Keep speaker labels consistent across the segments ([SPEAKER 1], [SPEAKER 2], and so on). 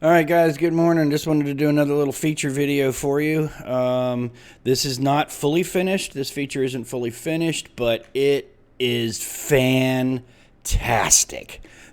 [SPEAKER 1] All right, guys, good morning. Just wanted to do another little feature video for you. This is not fully finished. This feature isn't fully finished, but it is fantastic.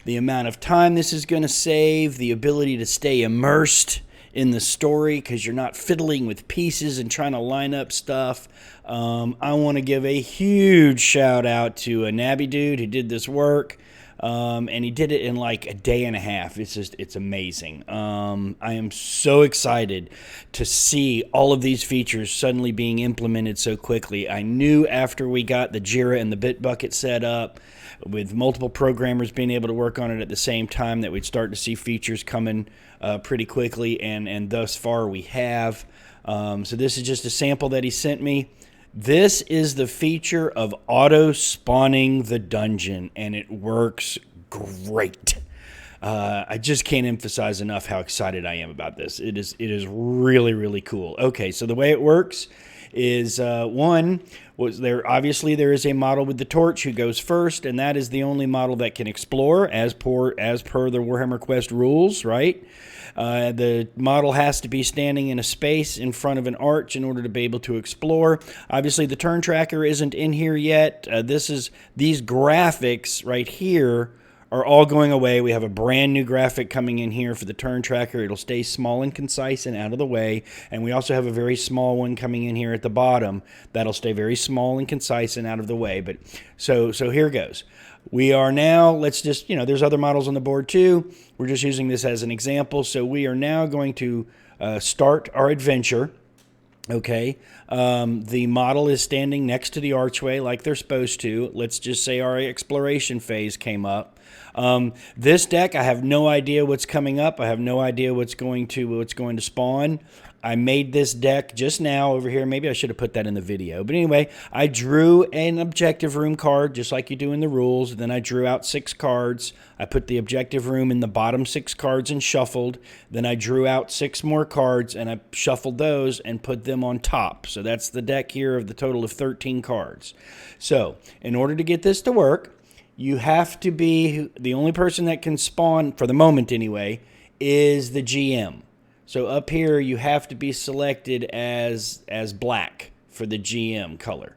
[SPEAKER 1] The amount of time this is going to save, the ability to stay immersed in the story because you're not fiddling with pieces and trying to line up stuff. I want to give a huge shout out to a Nabby dude who did this work. And he did it in like a day and a half. It's amazing. I am so excited to see all of these features suddenly being implemented so quickly. I knew after we got the Jira and the Bitbucket set up, with multiple programmers being able to work on it at the same time, that we'd start to see features coming pretty quickly, and thus far we have. So this is just a sample that he sent me. This is the feature of auto spawning the dungeon, and it works great. I just can't emphasize enough how excited I am about this. It is really, really cool. Okay, so the way it works is obviously there is a model with the torch who goes first, and that is the only model that can explore as per the Warhammer Quest rules, right? The model has to be standing in a space in front of an arch in order to be able to explore. Obviously, the turn tracker isn't in here yet. These graphics right here are all going away. We have a brand new graphic coming in here for the turn tracker. It'll stay small and concise and out of the way. And we also have a very small one coming in here at the bottom. That'll stay very small and concise and out of the way. But so here goes. We are now, let's just, there's other models on the board too. We're just using this as an example. So we are now going to start our adventure. Okay, the model is standing next to the archway like they're supposed to. Let's just say our exploration phase came up. This deck, I have no idea what's coming up. I have no idea what's going to spawn. I made this deck just now over here. Maybe I should have put that in the video. But anyway, I drew an objective room card just like you do in the rules. Then I drew out 6 cards. I put the objective room in the bottom 6 cards and shuffled. Then I drew out 6 more cards and I shuffled those and put them on top. So that's the deck here of the total of 13 cards. So in order to get this to work, you have to be, the only person that can spawn, for the moment anyway, is the GM. So up here, you have to be selected as black for the GM color.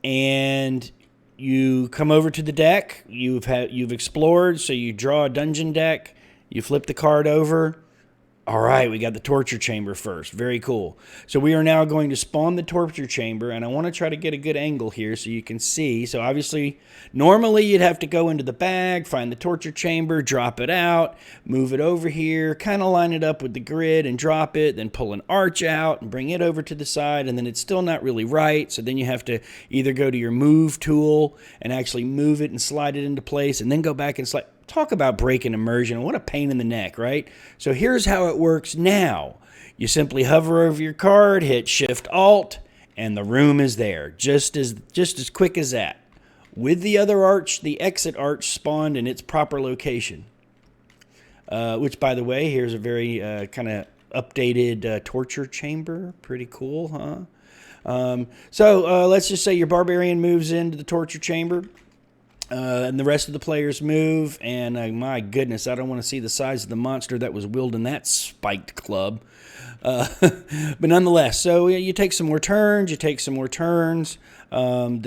[SPEAKER 1] And you come over to the deck. You've explored, so you draw a dungeon deck. You flip the card over. All right, we got the torture chamber first. Very cool. So we are now going to spawn the torture chamber, and I want to try to get a good angle here so you can see. So obviously, normally you'd have to go into the bag, find the torture chamber, drop it out, move it over here, kind of line it up with the grid and drop it, then pull an arch out and bring it over to the side, and then it's still not really right. So then you have to either go to your move tool and actually move it and slide it into place, and then go back and slide. Talk about breaking immersion. What a pain in the neck, right? So here's how it works now. You simply hover over your card, hit Shift-Alt, and the room is there. Just as quick as that. With the other arch, the exit arch spawned in its proper location. Which, by the way, here's a very kind of updated torture chamber. Pretty cool, huh? So let's just say your barbarian moves into the torture chamber. And the rest of the players move, and my goodness, I don't want to see the size of the monster that was wielding that spiked club. But nonetheless, so you take some more turns, the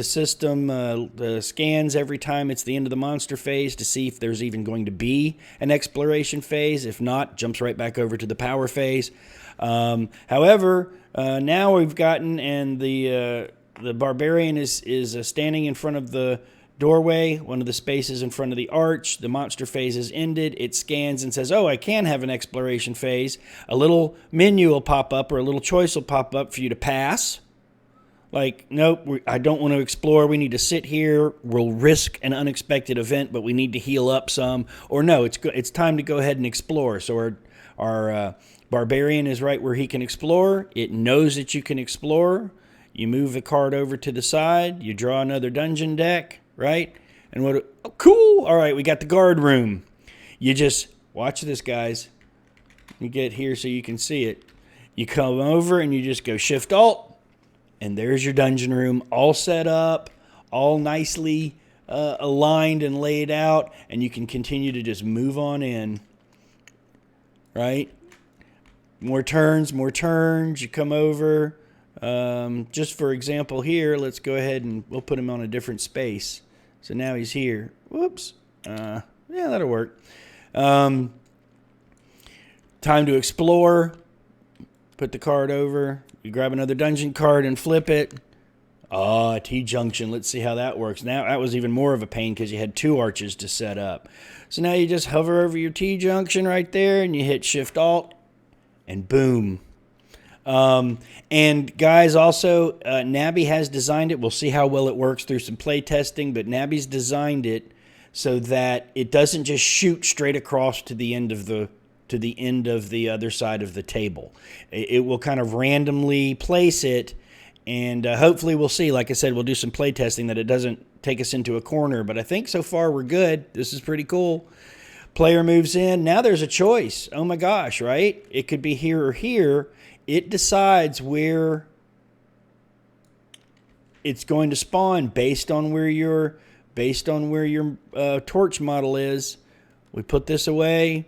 [SPEAKER 1] system scans every time it's the end of the monster phase to see if there's even going to be an exploration phase. If not, jumps right back over to the power phase. However, now we've gotten, and the barbarian is standing in front of the doorway, one of the spaces in front of the arch. The monster phase is ended. It scans and says, oh, I can have an exploration phase. A little menu will pop up, or a little choice will pop up for you to pass. Like, nope, I don't want to explore. We need to sit here. We'll risk an unexpected event, but we need to heal up some. Or no, it's time to go ahead and explore. So our barbarian is right where he can explore. It knows that you can explore. You move the card over to the side. You draw another dungeon deck. Right? And oh, cool. All right, we got the guard room. You just watch this, guys. You get here so you can see it. You come over and you just go Shift-Alt, and there's your dungeon room all set up, all nicely aligned and laid out, and you can continue to just move on in. right? More turns, you come over. Just for example here, let's go ahead and we'll put him on a different space. So now he's here. Whoops. Yeah, that'll work. Time to explore. Put the card over. You grab another dungeon card and flip it. T-junction. Let's see how that works. Now, that was even more of a pain because you had 2 arches to set up. So now you just hover over your T-junction right there and you hit Shift-Alt and boom. And guys, also, Nabby has designed it. We'll see how well it works through some play testing, but Nabby's designed it so that it doesn't just shoot straight across to the end of the other side of the table. It will kind of randomly place it, and hopefully we'll see. Like I said, we'll do some play testing that it doesn't take us into a corner, but I think so far we're good. This is pretty cool. Player moves in. Now there's a choice. Oh my gosh, right? It could be here or here. It decides where it's going to spawn based on where your torch model is. We put this away.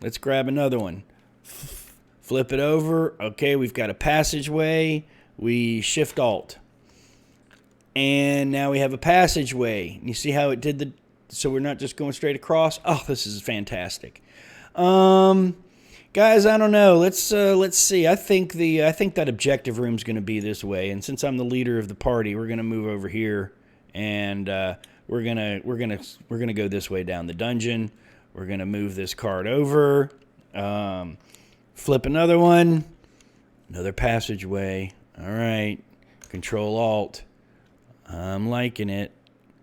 [SPEAKER 1] Let's grab another one. Flip it over. Okay, we've got a passageway. We Shift-Alt. And now we have a passageway. You see how it did so we're not just going straight across? Oh, this is fantastic. Guys, I don't know. Let's see. I think that objective room's going to be this way. And since I'm the leader of the party, we're going to move over here, and we're gonna go this way down the dungeon. We're gonna move this card over. Flip another one. Another passageway. All right. Control Alt. I'm liking it.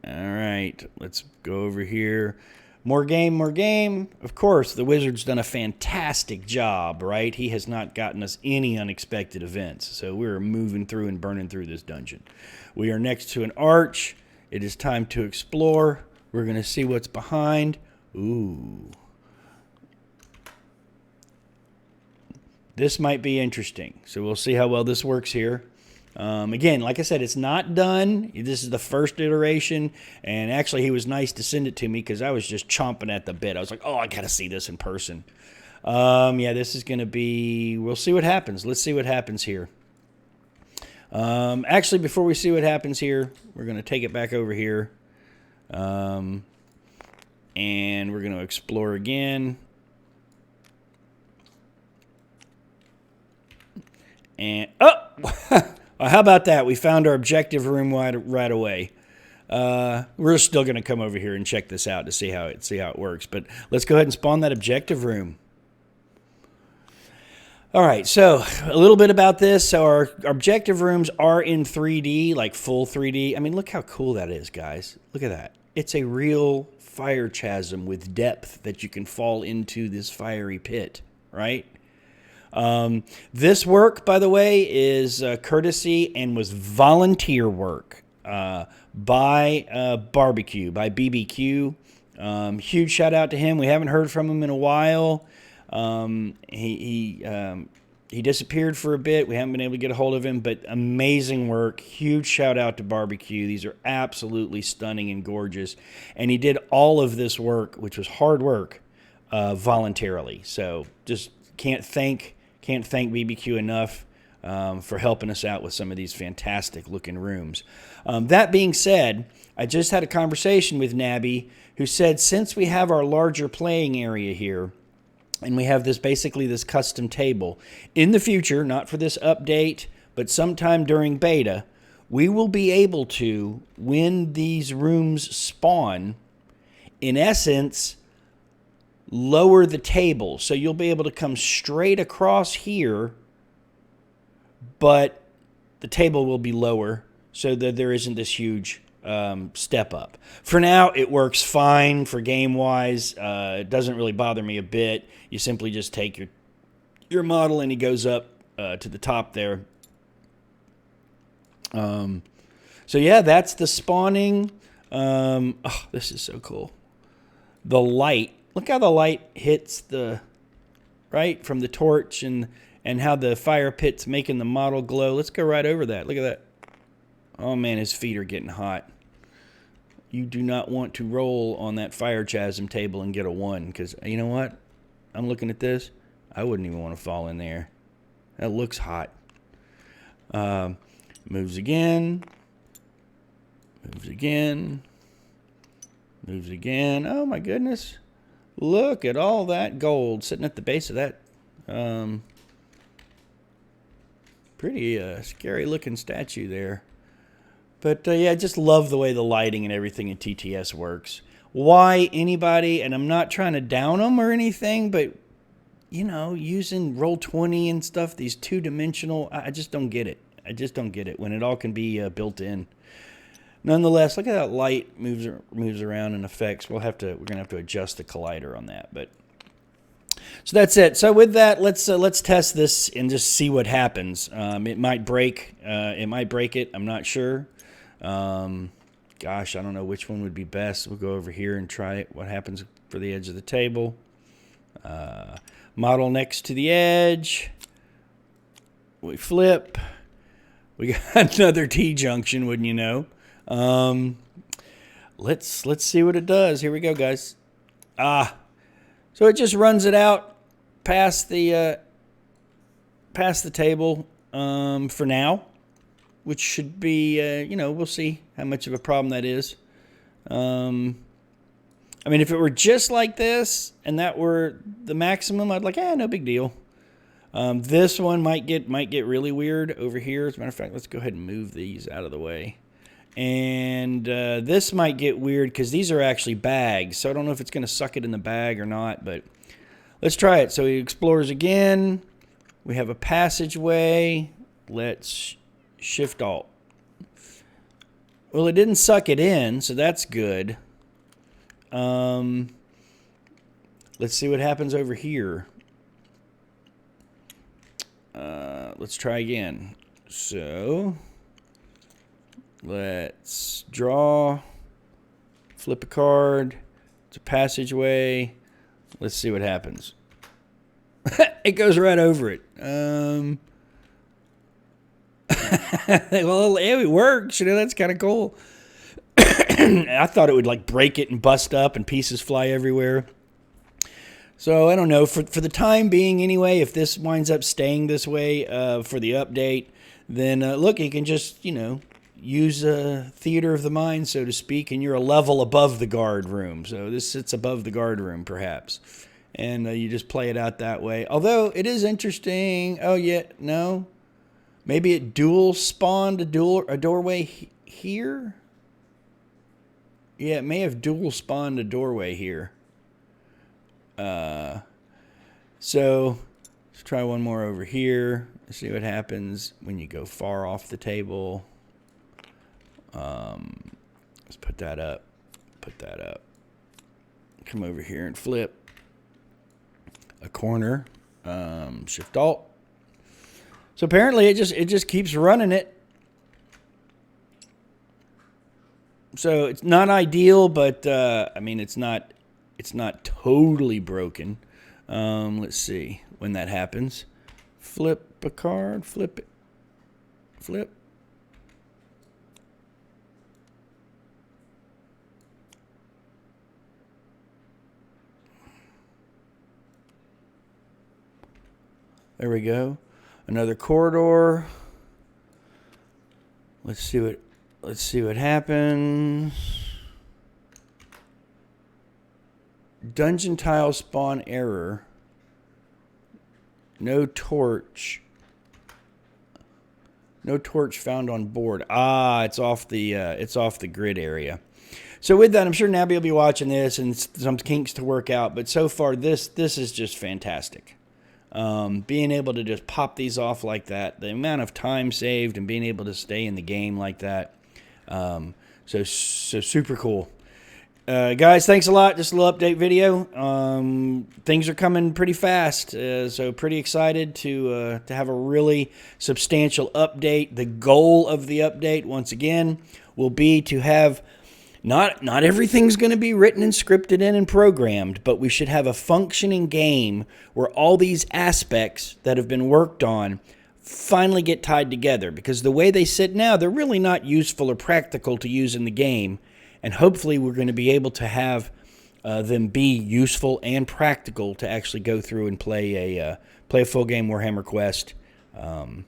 [SPEAKER 1] All right. Let's go over here. More game. Of course, the wizard's done a fantastic job, right? He has not gotten us any unexpected events. So we're moving through and burning through this dungeon. We are next to an arch. It is time to explore. We're going to see what's behind. Ooh. This might be interesting. So we'll see how well this works here. Again, like I said, it's not done. This is the first iteration, and actually he was nice to send it to me because I was just chomping at the bit. I was like, oh, I got to see this in person. Yeah, this is going to be, we'll see what happens. Let's see what happens here. Actually, before we see what happens here, we're going to take it back over here, and we're going to explore again. And, oh! How about that? We found our objective room right away. We're still going to come over here and check this out to see how it works. But let's go ahead and spawn that objective room. All right, so a little bit about this. So our objective rooms are in 3D, like full 3D. I mean, look how cool that is, guys. Look at that. It's a real fire chasm with depth that you can fall into this fiery pit, right? This work, by the way, is courtesy and was volunteer work by BBQ. Huge shout out to him. We haven't heard from him in a while. He disappeared for a bit. We haven't been able to get a hold of him, but amazing work. Huge shout out to Barbecue. These are absolutely stunning and gorgeous. And he did all of this work, which was hard work, voluntarily. So just can't thank BBQ enough for helping us out with some of these fantastic looking rooms. That being said, I just had a conversation with Nabby, who said since we have our larger playing area here, and we have basically this custom table, in the future, not for this update, but sometime during beta, we will be able to, when these rooms spawn, in essence, lower the table. So you'll be able to come straight across here, but the table will be lower so that there isn't this huge step up. For now, it works fine for game-wise. It doesn't really bother me a bit. You simply just take your model and he goes up to the top there. So yeah, that's the spawning. Oh, this is so cool. The light. Look how the light hits right from the torch and how the fire pit's making the model glow. Let's go right over that. Look at that. Oh man, his feet are getting hot. You do not want to roll on that fire chasm table and get a 1 because you know what? I'm looking at this. I wouldn't even want to fall in there. That looks hot. Moves again. Moves again. Moves again. Oh, my goodness. Look at all that gold sitting at the base of that. Pretty scary looking statue there. But yeah, I just love the way the lighting and everything in TTS works. Why anybody, and I'm not trying to down them or anything, but you know, using Roll20 and stuff, these two-dimensional, I just don't get it. I just don't get it when it all can be built in. Nonetheless, look at that light moves around and affects. We're gonna have to adjust the collider on that. But so that's it. So with that, let's test this and just see what happens. It might break. It might break it. I'm not sure. Gosh, I don't know which one would be best. We'll go over here and try it. What happens for the edge of the table? Model next to the edge. We flip. We got another T-junction, wouldn't you know? Let's see what it does. Here we go, guys. So it just runs it out past the table for now, which should be you know, we'll see how much of a problem that is. I mean, if it were just like this and that were the maximum, I'd like, no big deal. This one might get really weird over here. As a matter of fact, let's go ahead and move these out of the way. And this might get weird because these are actually bags. So I don't know if it's going to suck it in the bag or not, but let's try it. So he explores again. We have a passageway. Let's Shift Alt. Well, it didn't suck it in, so that's good. Let's see what happens over here. Let's try again. So let's draw, flip a card. It's a passageway. Let's see what happens. It goes right over it. Well, it works. You know, that's kind of cool. I thought it would like break it and bust up and pieces fly everywhere. So I don't know. For the time being anyway, if this winds up staying this way for the update, then look, you can just, you know, use a theater of the mind, so to speak, and you're a level above the guard room. So this sits above the guard room, perhaps. And you just play it out that way. Although it is interesting. Oh, yeah, no. Maybe it dual spawned a doorway here? Yeah, it may have dual spawned a doorway here. So let's try one more over here. Let's see what happens when you go far off the table. Let's put that up. Put that up. Come over here and flip a corner. Shift Alt. So apparently it just keeps running it. So it's not ideal, but I mean it's not totally broken. Let's see when that happens. Flip a card, flip it, flip. There we go. Another corridor. Let's see what happens. Dungeon tile spawn error. No torch. No torch found on board. It's off the grid area. So with that, I'm sure Nabby will be watching this and some kinks to work out. But so far, this is just fantastic. Being able to just pop these off like that, the amount of time saved and being able to stay in the game like that. So super cool. Guys, thanks a lot. Just a little update video. Things are coming pretty fast, so pretty excited to have a really substantial update. The goal of the update, once again, will be to have not everything's going to be written and scripted in and programmed, but we should have a functioning game where all these aspects that have been worked on finally get tied together, because the way they sit now, they're really not useful or practical to use in the game. And hopefully we're going to be able to have them be useful and practical to actually go through and play a full game Warhammer Quest. So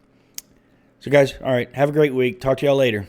[SPEAKER 1] guys, all right, have a great week. Talk to y'all later.